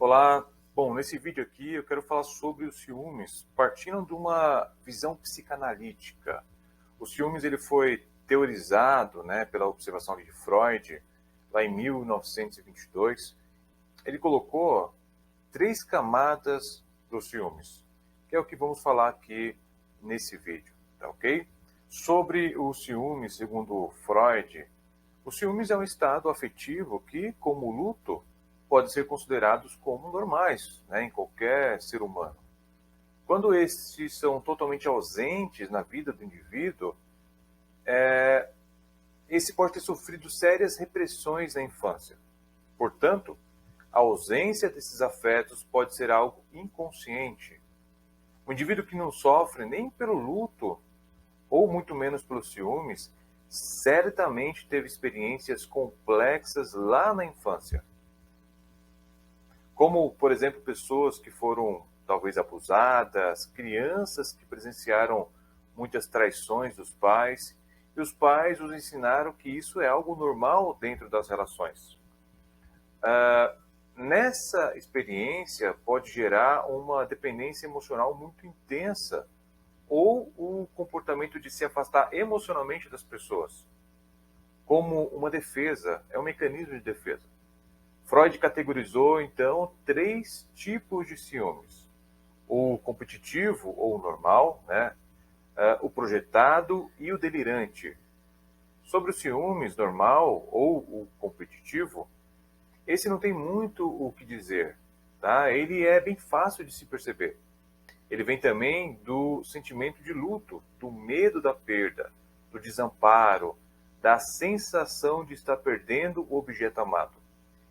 Olá, bom, nesse vídeo aqui eu quero falar sobre os ciúmes partindo de uma visão psicanalítica. O ciúmes ele foi teorizado, pela observação de Freud, lá em 1922. Ele colocou três camadas dos ciúmes, que é o que vamos falar aqui nesse vídeo, tá ok? Sobre o ciúme, segundo Freud, o ciúmes é um estado afetivo que, como o luto, pode ser considerados como normais, em qualquer ser humano. Quando esses são totalmente ausentes na vida do indivíduo, esse pode ter sofrido sérias repressões na infância. Portanto, a ausência desses afetos pode ser algo inconsciente. O indivíduo que não sofre nem pelo luto, ou muito menos pelos ciúmes, certamente teve experiências complexas lá na infância. Como, por exemplo, pessoas que foram talvez abusadas, crianças que presenciaram muitas traições dos pais, e os pais os ensinaram que isso é algo normal dentro das relações. Nessa experiência pode gerar uma dependência emocional muito intensa, ou o comportamento de se afastar emocionalmente das pessoas, como uma defesa, é um mecanismo de defesa. Freud categorizou, então, três tipos de ciúmes. O competitivo, ou normal, o projetado e o delirante. Sobre o ciúmes normal, ou o competitivo, esse não tem muito o que dizer. Tá? Ele é bem fácil de se perceber. Ele vem também do sentimento de luto, do medo da perda, do desamparo, da sensação de estar perdendo o objeto amado.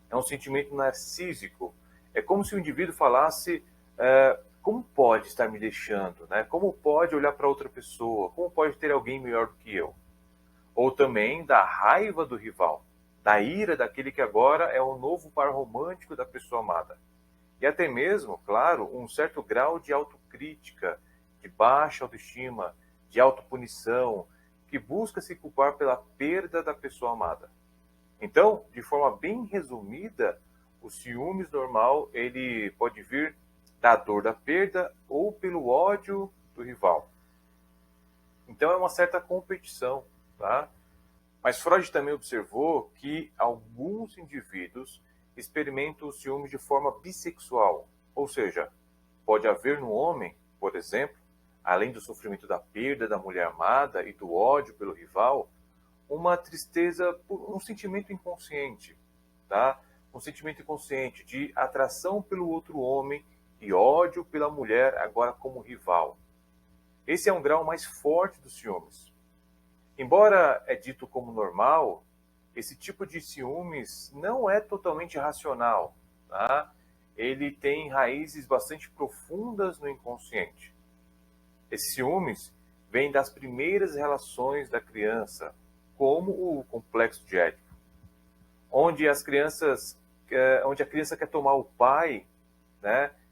É um sentimento narcísico. É como se o indivíduo falasse, como pode estar me deixando? Como pode olhar para outra pessoa? Como pode ter alguém melhor do que eu? Ou também da raiva do rival, da ira daquele que agora é o novo par romântico da pessoa amada. E até mesmo, claro, um certo grau de autocrítica, de baixa autoestima, de autopunição, que busca se culpar pela perda da pessoa amada. Então, de forma bem resumida, o ciúmes normal ele pode vir da dor da perda ou pelo ódio do rival. Então é uma certa competição, tá? Mas Freud também observou que alguns indivíduos experimentam o ciúme de forma bissexual, ou seja, pode haver no homem, por exemplo, além do sofrimento da perda da mulher amada e do ódio pelo rival, uma tristeza por um sentimento inconsciente, tá? Um sentimento inconsciente de atração pelo outro homem e ódio pela mulher agora como rival. Esse é um grau mais forte dos ciúmes. Embora é dito como normal, esse tipo de ciúmes não é totalmente racional, tá? Ele tem raízes bastante profundas no inconsciente. Esses ciúmes vêm das primeiras relações da criança, como o complexo de Édipo, onde a criança quer tomar o pai,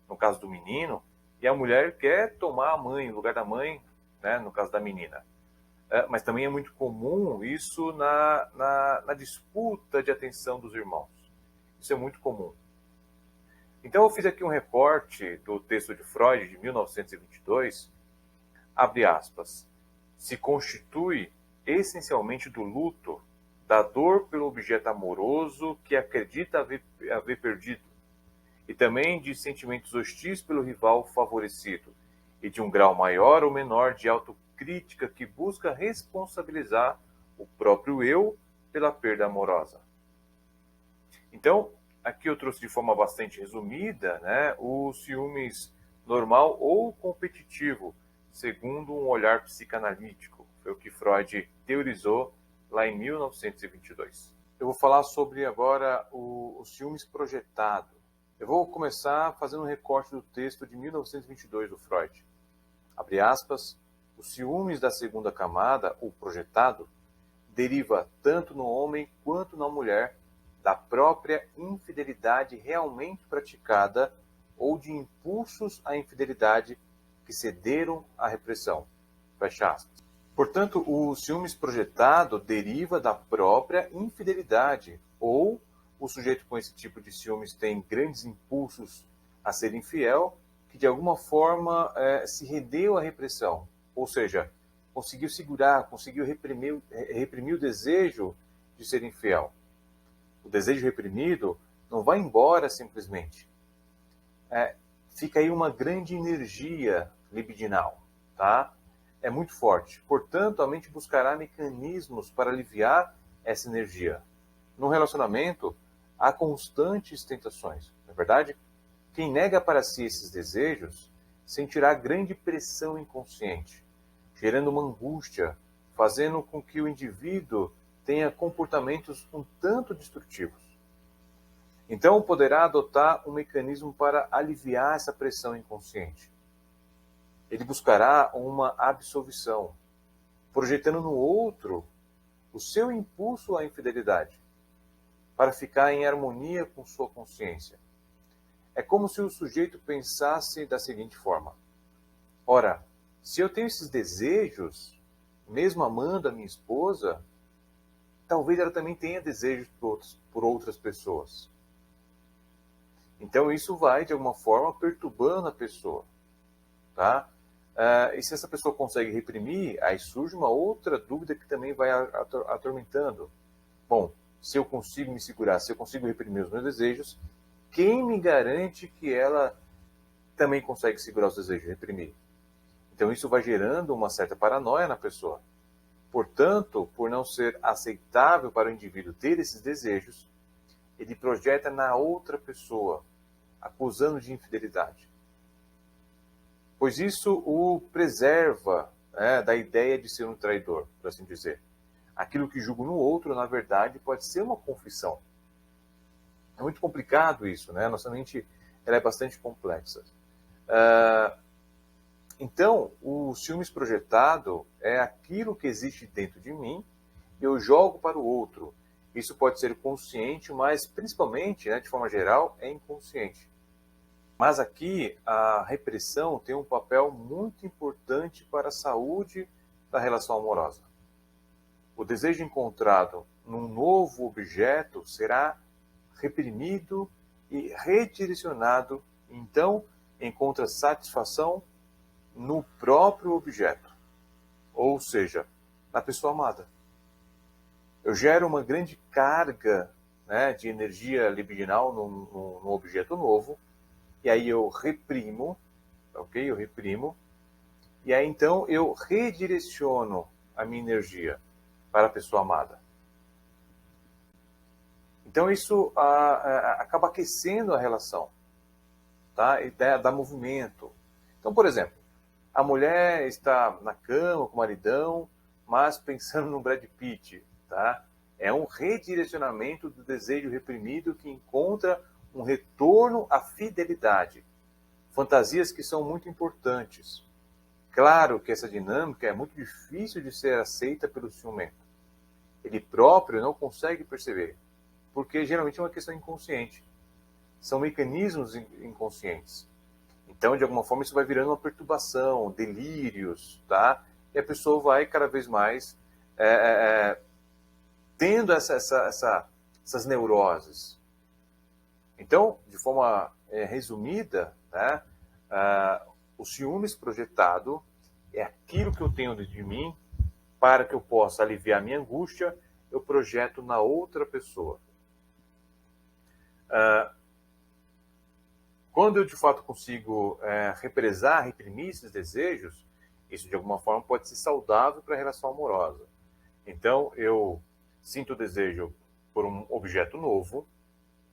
no caso do menino, e a mulher quer tomar a mãe, no lugar da mãe, no caso da menina. Mas também é muito comum isso na disputa de atenção dos irmãos. Isso é muito comum. Então eu fiz aqui um recorte do texto de Freud, de 1922, abre aspas, se constitui essencialmente do luto, da dor pelo objeto amoroso que acredita haver perdido, e também de sentimentos hostis pelo rival favorecido, e de um grau maior ou menor de autocrítica que busca responsabilizar o próprio eu pela perda amorosa. Então, aqui eu trouxe de forma bastante resumida, o ciúmes normal ou competitivo, segundo um olhar psicanalítico. Foi o que Freud teorizou lá em 1922. Eu vou falar sobre agora o ciúmes projetado. Eu vou começar fazendo um recorte do texto de 1922 do Freud. Abre aspas, o ciúmes da segunda camada, o projetado, deriva tanto no homem quanto na mulher da própria infidelidade realmente praticada ou de impulsos à infidelidade que cederam à repressão. Fecha aspas. Portanto, o ciúmes projetado deriva da própria infidelidade ou o sujeito com esse tipo de ciúmes tem grandes impulsos a ser infiel, que de alguma forma se rendeu à repressão, ou seja, conseguiu segurar, conseguiu reprimir o desejo de ser infiel. O desejo reprimido não vai embora simplesmente. É, Fica aí uma grande energia libidinal, tá? É muito forte. Portanto, a mente buscará mecanismos para aliviar essa energia. No relacionamento, há constantes tentações, não é verdade? Quem nega para si esses desejos sentirá grande pressão inconsciente, gerando uma angústia, fazendo com que o indivíduo tenha comportamentos um tanto destrutivos. Então, poderá adotar um mecanismo para aliviar essa pressão inconsciente. Ele buscará uma absolvição, projetando no outro o seu impulso à infidelidade, para ficar em harmonia com sua consciência. É como se o sujeito pensasse da seguinte forma: ora, se eu tenho esses desejos, mesmo amando a minha esposa, talvez ela também tenha desejos por outras pessoas. Então isso vai, de alguma forma, perturbando a pessoa. Tá? E se essa pessoa consegue reprimir, aí surge uma outra dúvida que também vai atormentando. Bom, se eu consigo me segurar, se eu consigo reprimir os meus desejos, quem me garante que ela também consegue segurar os desejos e reprimir? Então isso vai gerando uma certa paranoia na pessoa. Portanto, por não ser aceitável para o indivíduo ter esses desejos, ele projeta na outra pessoa, acusando de infidelidade. Pois isso o preserva da ideia de ser um traidor, por assim dizer. Aquilo que julgo no outro, na verdade, pode ser uma confissão. É muito complicado isso, né? Nossa mente ela é bastante complexa. Então, o ciúmes projetado é aquilo que existe dentro de mim e eu jogo para o outro. Isso pode ser consciente, mas principalmente, de forma geral, é inconsciente. Mas aqui a repressão tem um papel muito importante para a saúde da relação amorosa. O desejo encontrado num novo objeto será reprimido e redirecionado, então encontra satisfação no próprio objeto, ou seja, na pessoa amada. Eu gero uma grande carga de energia libidinal num objeto novo, e aí eu reprimo, ok? Eu reprimo, e aí então eu redireciono a minha energia para a pessoa amada. Então isso acaba aquecendo a relação, tá? E dá movimento. Então, por exemplo, a mulher está na cama com o maridão, mas pensando no Brad Pitt, tá? É um redirecionamento do desejo reprimido que encontra um retorno à fidelidade. Fantasias que são muito importantes. Claro que essa dinâmica é muito difícil de ser aceita pelo ciumento. Ele próprio não consegue perceber, porque geralmente é uma questão inconsciente. São mecanismos inconscientes. Então, de alguma forma, isso vai virando uma perturbação, delírios, tá? E a pessoa vai cada vez mais tendo essas neuroses. Então, de forma resumida, né, o ciúmes projetado é aquilo que eu tenho dentro de mim para que eu possa aliviar a minha angústia, eu projeto na outra pessoa. Quando eu de fato consigo represar, reprimir esses desejos, isso de alguma forma pode ser saudável para a relação amorosa. Então eu sinto o desejo por um objeto novo,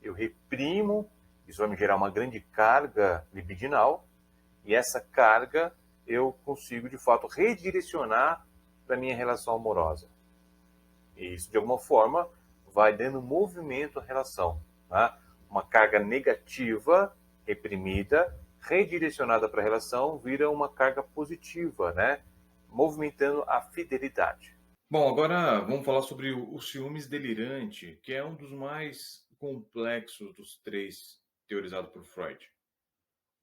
eu reprimo, isso vai me gerar uma grande carga libidinal, e essa carga eu consigo de fato redirecionar para a minha relação amorosa. E isso de alguma forma vai dando movimento à relação. Tá? Uma carga negativa reprimida, redirecionada para a relação, vira uma carga positiva, né? Movimentando a fidelidade. Bom, agora vamos falar sobre o ciúmes delirante, que é um dos mais complexos dos três teorizados por Freud.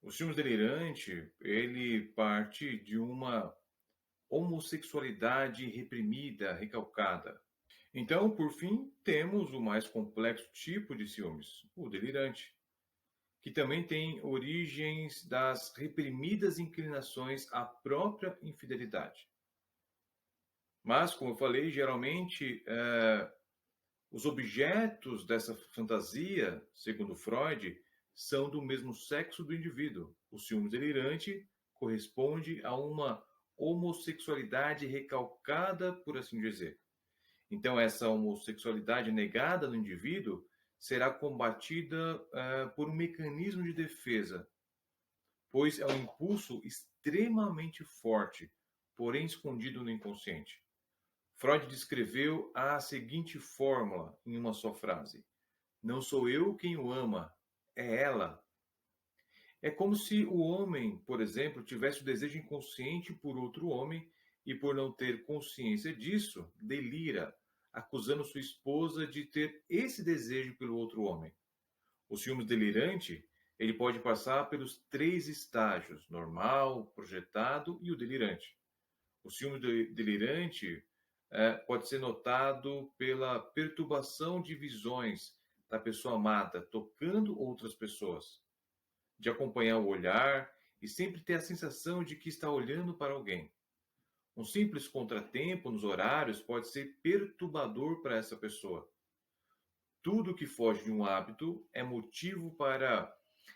O ciúmes delirante, ele parte de uma homossexualidade reprimida, recalcada. Então, por fim, temos o mais complexo tipo de ciúmes, o delirante, que também tem origens das reprimidas inclinações à própria infidelidade. Mas, como eu falei, geralmente os objetos dessa fantasia, segundo Freud, são do mesmo sexo do indivíduo. O ciúme delirante corresponde a uma homossexualidade recalcada, por assim dizer. Então, essa homossexualidade negada no indivíduo será combatida por um mecanismo de defesa, pois é um impulso extremamente forte, porém escondido no inconsciente. Freud descreveu a seguinte fórmula em uma só frase: não sou eu quem o ama, é ela. É como se o homem, por exemplo, tivesse o desejo inconsciente por outro homem e, por não ter consciência disso, delira, acusando sua esposa de ter esse desejo pelo outro homem. O ciúme delirante, ele pode passar pelos três estágios: normal, projetado e o delirante. O ciúme delirante pode ser notado pela perturbação de visões da pessoa amada tocando outras pessoas, de acompanhar o olhar e sempre ter a sensação de que está olhando para alguém. Um simples contratempo nos horários pode ser perturbador para essa pessoa. Tudo que foge de um hábito é motivo para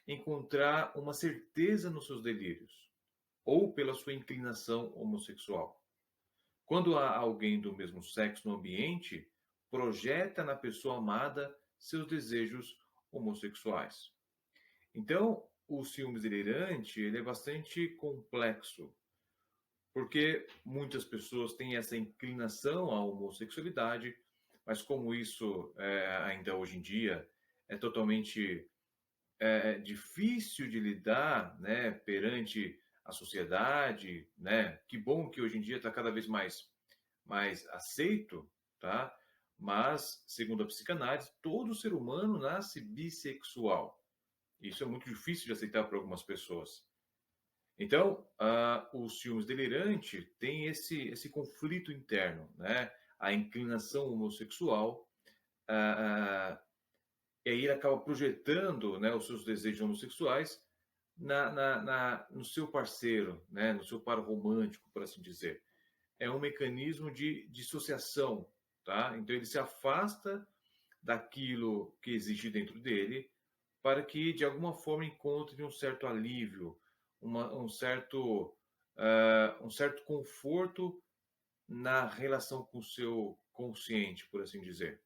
encontrar uma certeza nos seus delírios, ou pela sua inclinação homossexual. Quando há alguém do mesmo sexo no ambiente, projeta na pessoa amada seus desejos homossexuais. Então, o ciúmes delirante ele é bastante complexo, porque muitas pessoas têm essa inclinação à homossexualidade, mas como isso ainda hoje em dia é totalmente difícil de lidar, né, perante a sociedade, né? Que bom que hoje em dia está cada vez mais aceito, tá? Mas, segundo a psicanálise, todo ser humano nasce bissexual. Isso é muito difícil de aceitar para algumas pessoas. Então, o ciúmes delirante tem esse conflito interno, né? A inclinação homossexual, e aí ele acaba projetando, né, os seus desejos homossexuais no seu parceiro, né, no seu par romântico, por assim dizer. É um mecanismo de dissociação, tá? Então ele se afasta daquilo que existe dentro dele para que de alguma forma encontre um certo alívio, um certo conforto na relação com o seu consciente, por assim dizer.